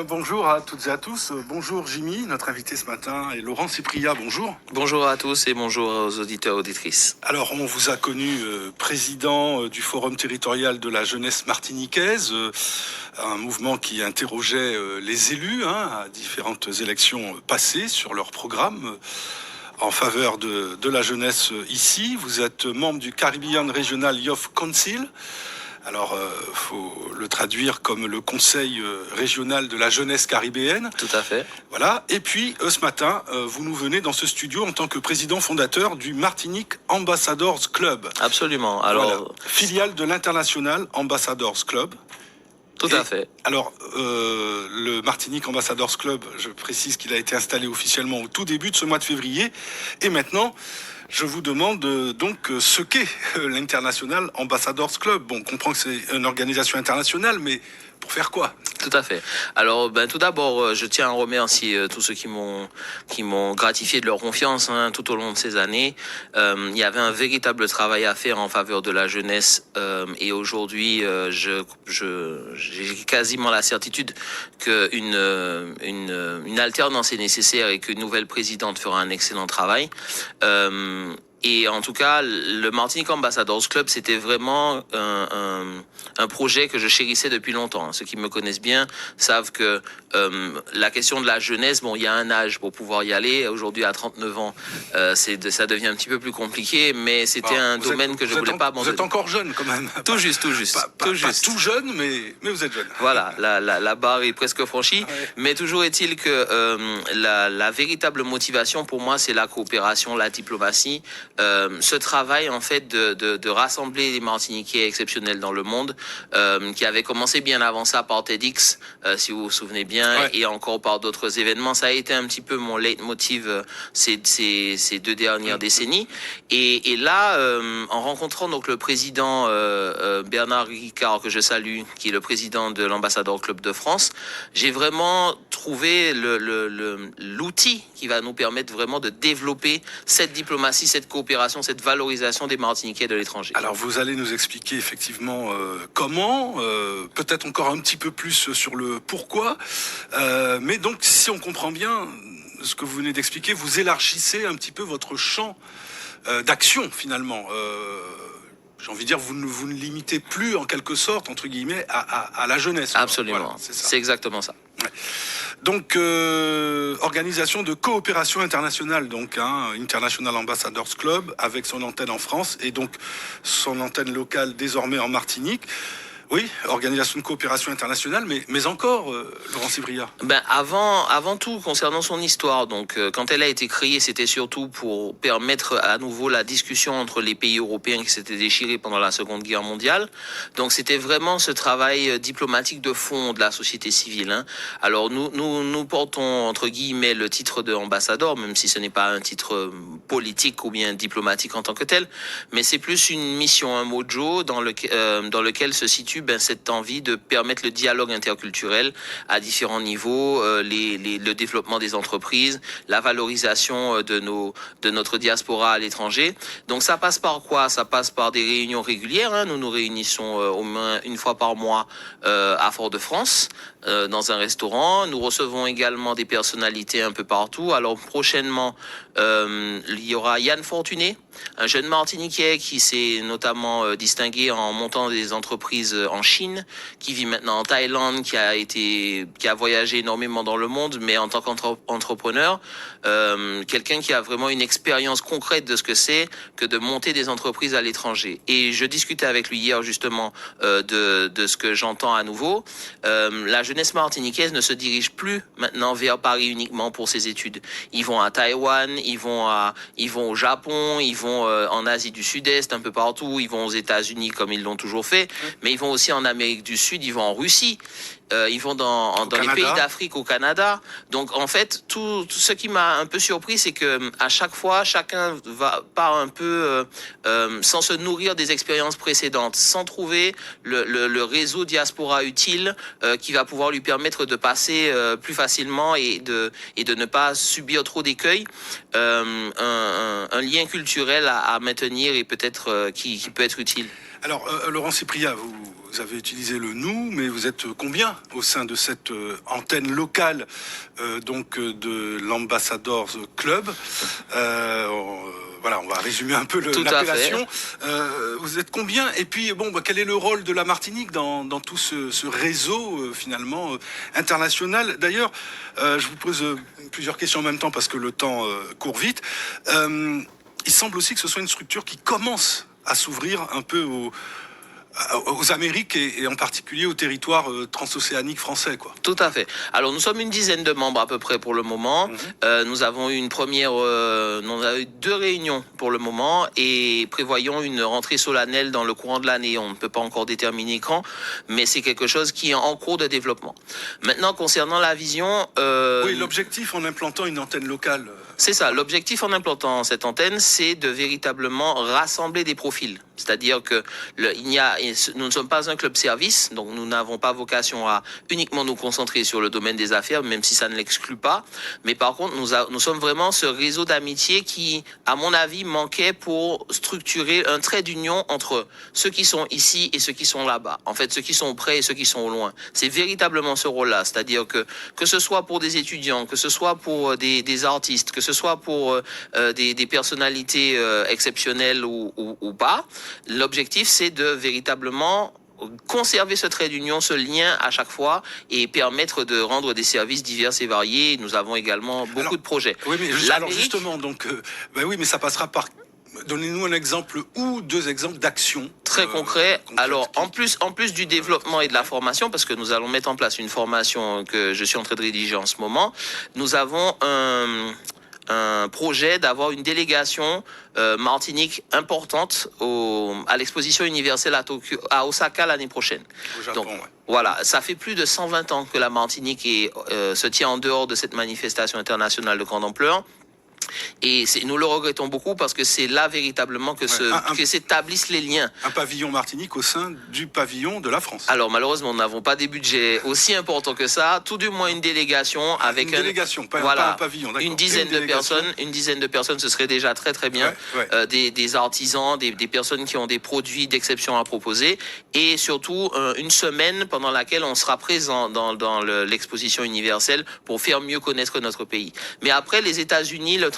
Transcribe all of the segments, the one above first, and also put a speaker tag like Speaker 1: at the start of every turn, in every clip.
Speaker 1: bonjour à toutes et à tous. Bonjour Jimmy, notre invité ce matin, et Laurent Cypria, bonjour.
Speaker 2: Bonjour à tous et bonjour aux auditeurs et auditrices.
Speaker 1: Alors, on vous a connu président du Forum territorial de la jeunesse martiniquaise, un mouvement qui interrogeait les élus à différentes élections passées sur leur programme en faveur de la jeunesse ici. Vous êtes membre du Caribbean Regional Youth Council. Alors, faut le traduire comme le Conseil régional de la jeunesse caribéenne.
Speaker 2: Tout à fait.
Speaker 1: Voilà. Et puis, ce matin, vous nous venez dans ce studio en tant que président fondateur du Martinique Ambassadors Club.
Speaker 2: Absolument. Alors,
Speaker 1: voilà. Filiale de l'International Ambassadors Club.
Speaker 2: Tout à fait.
Speaker 1: Alors, le Martinique Ambassadors Club, je précise qu'il a été installé officiellement au tout début de ce mois de février. Et maintenant, je vous demande donc ce qu'est l'International Ambassadors Club. Bon, on comprend que c'est une organisation internationale, mais pour faire quoi ?
Speaker 2: Tout à fait. Alors, tout d'abord, je tiens à remercier tous ceux qui m'ont gratifié de leur confiance tout au long de ces années. Il y avait un véritable travail à faire en faveur de la jeunesse et aujourd'hui, j'ai quasiment la certitude qu'une alternance est nécessaire et qu'une nouvelle présidente fera un excellent travail. Et en tout cas, le Martinique Ambassadors Club, c'était vraiment un projet que je chérissais depuis longtemps. Ceux qui me connaissent bien savent que la question de la jeunesse, bon, il y a un âge pour pouvoir y aller. Aujourd'hui, à 39 ans, ça devient un petit peu plus compliqué, mais c'était un domaine que je voulais pas abandonner.
Speaker 1: Vous êtes encore jeune quand même.
Speaker 2: Tout juste.
Speaker 1: Pas tout jeune, mais vous êtes jeune.
Speaker 2: Voilà, la barre est presque franchie. Ouais. Mais toujours est-il que la véritable motivation pour moi, c'est la coopération, la diplomatie. Ce travail en fait de rassembler les Martiniquais exceptionnels dans le monde, qui avait commencé bien avant ça par TEDx, si vous vous souvenez bien, ouais. Et encore par d'autres événements, ça a été un petit peu mon leitmotiv ces 2 dernières décennies. Et là, en rencontrant donc le président Bernard Ricard, que je salue, qui est le président de l'Ambassadeur Club de France, j'ai vraiment trouvé l'outil qui va nous permettre vraiment de développer cette diplomatie, cette coopération, cette valorisation des Martiniquais de l'étranger.
Speaker 1: Alors vous allez nous expliquer effectivement comment, peut-être encore un petit peu plus sur le pourquoi, mais donc si on comprend bien ce que vous venez d'expliquer, vous élargissez un petit peu votre champ d'action finalement. J'ai envie de dire, vous ne limitez plus en quelque sorte, entre guillemets, à la jeunesse.
Speaker 2: Absolument, voilà, c'est exactement ça.
Speaker 1: Ouais. Donc, organisation de coopération internationale, donc International Ambassadors Club, avec son antenne en France et donc son antenne locale désormais en Martinique. Oui, organisation de coopération internationale, mais encore, Laurent Cypria.
Speaker 2: Avant tout, concernant son histoire, donc quand elle a été créée, c'était surtout pour permettre à nouveau la discussion entre les pays européens qui s'étaient déchirés pendant la Seconde Guerre mondiale. Donc c'était vraiment ce travail diplomatique de fond de la société civile. Alors nous portons entre guillemets le titre d'ambassadeur, même si ce n'est pas un titre politique ou bien diplomatique en tant que tel, mais c'est plus une mission, un mojo dans lequel se situe cette envie de permettre le dialogue interculturel à différents niveaux, le développement des entreprises, la valorisation de notre diaspora à l'étranger. Donc ça passe par quoi ? Ça passe par des réunions régulières. Nous nous réunissons au moins une fois par mois à Fort-de-France, dans un restaurant. Nous recevons également des personnalités un peu partout. Alors prochainement, il y aura Yann Fortuné, un jeune Martiniquais qui s'est notamment distingué en montant des entreprises en Chine, qui vit maintenant en Thaïlande, qui a voyagé énormément dans le monde, mais en tant qu'entrepreneur, quelqu'un qui a vraiment une expérience concrète de ce que c'est que de monter des entreprises à l'étranger. Et je discutais avec lui hier justement de ce que j'entends à nouveau. La jeunesse martiniquaise ne se dirige plus maintenant vers Paris uniquement pour ses études. Ils vont à Taïwan, ils vont au Japon, ils vont en Asie du Sud-Est, un peu partout, ils vont aux États-Unis comme ils l'ont toujours fait, mais ils vont aussi en Amérique du Sud, ils vont en Russie, ils vont dans les pays d'Afrique, au Canada. Donc en fait, tout ce qui m'a un peu surpris, c'est que à chaque fois, chacun part un peu sans se nourrir des expériences précédentes, sans trouver le réseau diaspora utile qui va pouvoir lui permettre de passer plus facilement et de ne pas subir trop d'écueils. Un lien culturel à maintenir et peut-être qui peut être utile.
Speaker 1: Alors, Laurent Cypria, vous avez utilisé le nous, mais vous êtes combien au sein de cette antenne locale de l'Ambassadors Club Voilà, on va résumer un peu l'appellation. Vous êtes combien? Et puis, quel est le rôle de la Martinique dans tout ce réseau, finalement, international? D'ailleurs, je vous pose plusieurs questions en même temps parce que le temps court vite. Il semble aussi que ce soit une structure qui commence à s'ouvrir un peu aux Amériques et en particulier au territoire transocéanique français, quoi.
Speaker 2: Tout à fait. Alors nous sommes une dizaine de membres à peu près pour le moment. Nous avons eu on a eu 2 réunions pour le moment et prévoyons une rentrée solennelle dans le courant de l'année. On ne peut pas encore déterminer quand, mais c'est quelque chose qui est en cours de développement. Maintenant, concernant la vision...
Speaker 3: Oui, l'objectif en implantant une antenne locale...
Speaker 2: C'est ça. L'objectif en implantant cette antenne, c'est de véritablement rassembler des profils. C'est-à-dire que nous ne sommes pas un club service, donc nous n'avons pas vocation à uniquement nous concentrer sur le domaine des affaires, même si ça ne l'exclut pas. Mais par contre, nous sommes vraiment ce réseau d'amitié qui, à mon avis, manquait pour structurer un trait d'union entre ceux qui sont ici et ceux qui sont là-bas. En fait, ceux qui sont près et ceux qui sont au loin. C'est véritablement ce rôle-là. C'est-à-dire que ce soit pour des étudiants, que ce soit pour des artistes, que ce soit pour des personnalités exceptionnelles ou pas, l'objectif, c'est de véritablement conserver ce trait d'union, ce lien à chaque fois et permettre de rendre des services divers et variés. Nous avons également beaucoup de projets.
Speaker 3: Oui, mais justement, oui, mais ça passera par... Donnez-nous un exemple ou 2 exemples d'actions
Speaker 2: très concrets. Alors, en plus du développement et de la formation, parce que nous allons mettre en place une formation que je suis en train de rédiger en ce moment, nous avons un projet d'avoir une délégation Martinique importante à l'exposition universelle à Osaka l'année prochaine.
Speaker 3: Au Japon,
Speaker 2: donc, voilà, ça fait plus de 120 ans que la Martinique se tient en dehors de cette manifestation internationale de grande ampleur. Et nous le regrettons beaucoup parce que c'est là véritablement que s'établissent les liens.
Speaker 3: Un pavillon Martinique au sein du pavillon de la France.
Speaker 2: Alors malheureusement, nous n'avons pas des budgets aussi importants que ça. Tout du moins une délégation avec
Speaker 3: pas un pavillon, d'accord.
Speaker 2: Une dizaine de personnes, ce serait déjà très très bien. Des artisans, des personnes qui ont des produits d'exception à proposer et surtout une semaine pendant laquelle on sera présent dans l'exposition universelle pour faire mieux connaître notre pays. Mais après, les États-Unis, le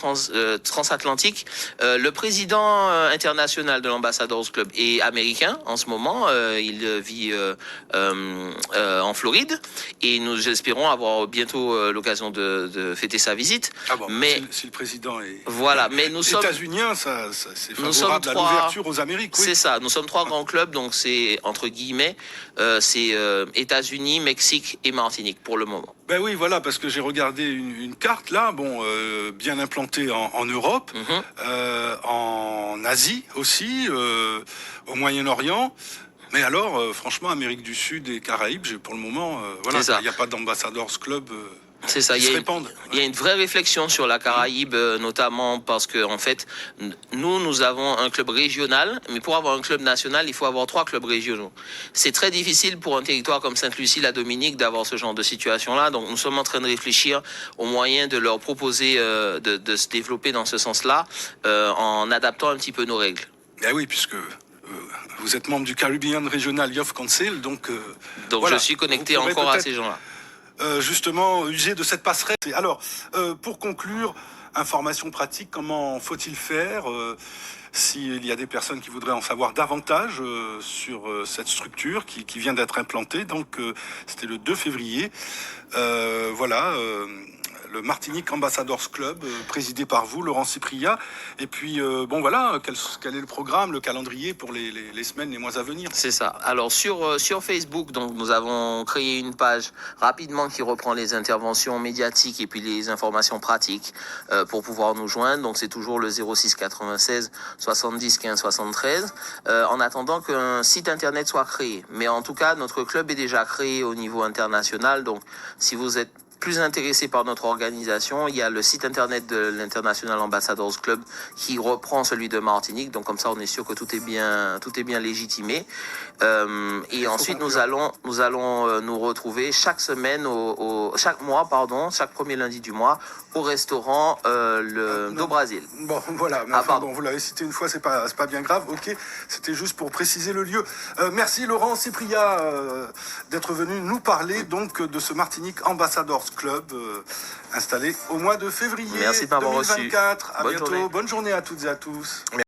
Speaker 2: transatlantique, le président international de l'Ambassadors Club est américain en ce moment. Il vit en Floride et nous espérons avoir bientôt l'occasion de fêter sa visite.
Speaker 3: Ah bon, mais si le président est
Speaker 2: mais nous sommes
Speaker 3: états-unien, c'est favorable à l'ouverture aux Amériques. Oui.
Speaker 2: C'est ça. Nous sommes 3 grands clubs, donc c'est entre guillemets, c'est États-Unis, Mexique et Martinique pour le moment.
Speaker 3: Ben oui, voilà, parce que j'ai regardé une carte là, bien implantée en Europe, en Asie aussi, au Moyen-Orient. Mais alors, franchement, Amérique du Sud et Caraïbes, pour le moment, il n'y a pas d'Ambassadors Club.
Speaker 2: C'est ça, il y a une vraie réflexion sur la Caraïbe, notamment parce que en fait, nous avons un club régional, mais pour avoir un club national, il faut avoir 3 clubs régionaux. C'est très difficile pour un territoire comme Sainte-Lucie-la-Dominique d'avoir ce genre de situation-là, donc nous sommes en train de réfléchir aux moyens de leur proposer de se développer dans ce sens-là, en adaptant un petit peu nos règles.
Speaker 3: Ben oui, puisque... vous êtes membre du Caribbean Regional Youth Council, donc
Speaker 2: voilà, je suis connecté encore à ces gens-là.
Speaker 3: Justement, user de cette passerelle. Alors, pour conclure, information pratique, comment faut-il faire s'il y a des personnes qui voudraient en savoir davantage sur cette structure qui vient d'être implantée. Donc, c'était le 2 février. Le Martinique Ambassadors Club, présidé par vous, Laurent Cypria. Et puis, quel est le programme, le calendrier pour les semaines, les mois à venir?
Speaker 2: C'est ça. Alors, sur Facebook, donc, nous avons créé une page rapidement qui reprend les interventions médiatiques et puis les informations pratiques pour pouvoir nous joindre. Donc, c'est toujours le 06 96 70 15 73. En attendant qu'un site internet soit créé. Mais en tout cas, notre club est déjà créé au niveau international. Donc, si vous êtes plus intéressés par notre organisation, il y a le site internet de l'International Ambassadors Club qui reprend celui de Martinique. Donc comme ça, on est sûr que tout est bien légitimé. Et ensuite, nous allons nous retrouver chaque semaine, chaque premier lundi du mois, au restaurant do Brasil.
Speaker 3: Bon, voilà. Mais enfin, bon, vous l'avez cité une fois, c'est pas bien grave. Ok, c'était juste pour préciser le lieu. Merci Laurent Cypria d'être venu nous parler donc de ce Martinique Ambassadors Club installé au mois de février.
Speaker 2: Merci de m'avoir reçu.
Speaker 3: 2024. À bientôt. Bonne journée à toutes et à tous.